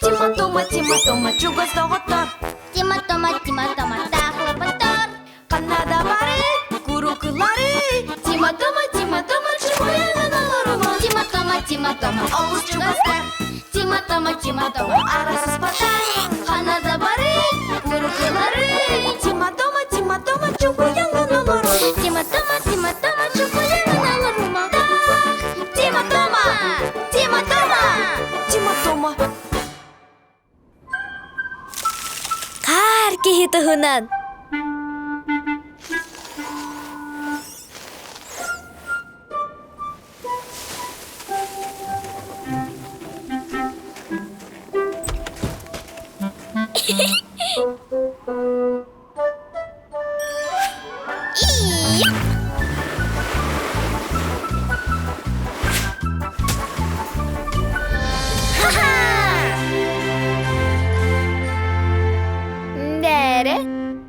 Тома чугас тоғыттар. Тима, Тома тақлы бұттар. Қанада бары, күрікілары. Тима, Тома чуғаяған аларыма. Тима, Тома Ауыз чугастар. Тима, Тома Арасыз батар. Қанада бары, күрікілары. Тима, Тома чуғаяған аларыма. Тима, Тома чуғаяған аларыма. Тима, Тома. Қар кехеті ғынан.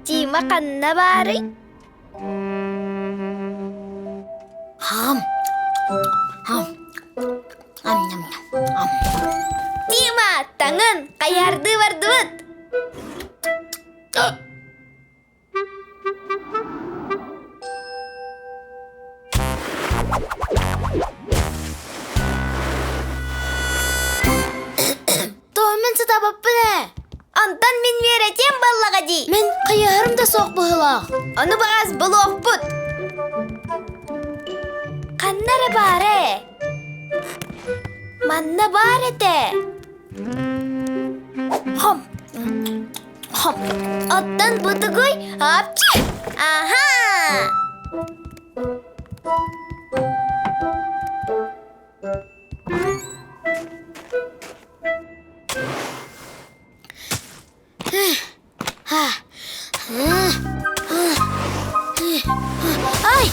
Тима қанна бары? Тима, таңын қаярды барды бұд. Томын сытабып бұны. Антан мен веретем баллаға дей. Мен қиярым да соқ бұғылақ. Оны бағаз бұлоқ бұд. Қаннары бары? Манна бары те. Оттан бұды көй, апчы. Аха! Ай!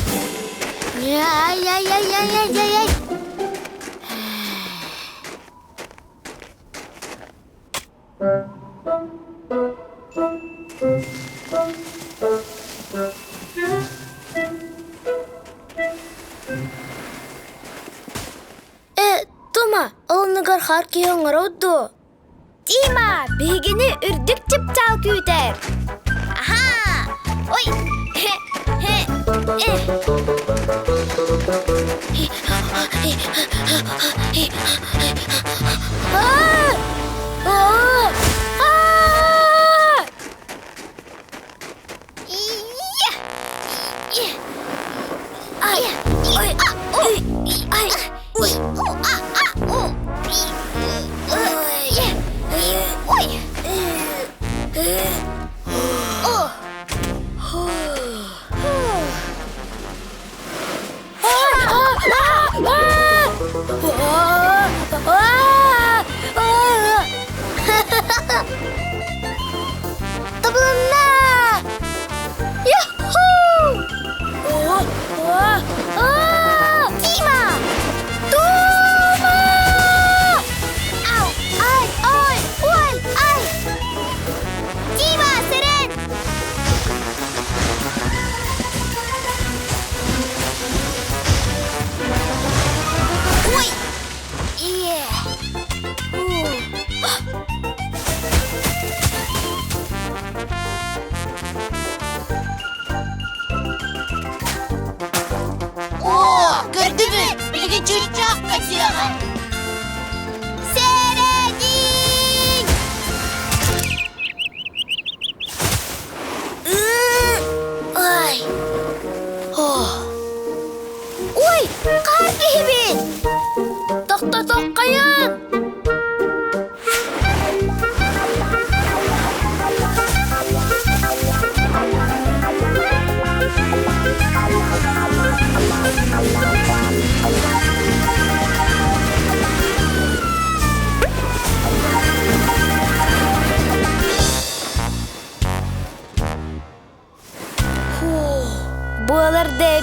Тома, ұлыныгар қар кейіңір өдді. Тима, бегені үрдік чып-чал күйдер. Аха! Ой! Bualar de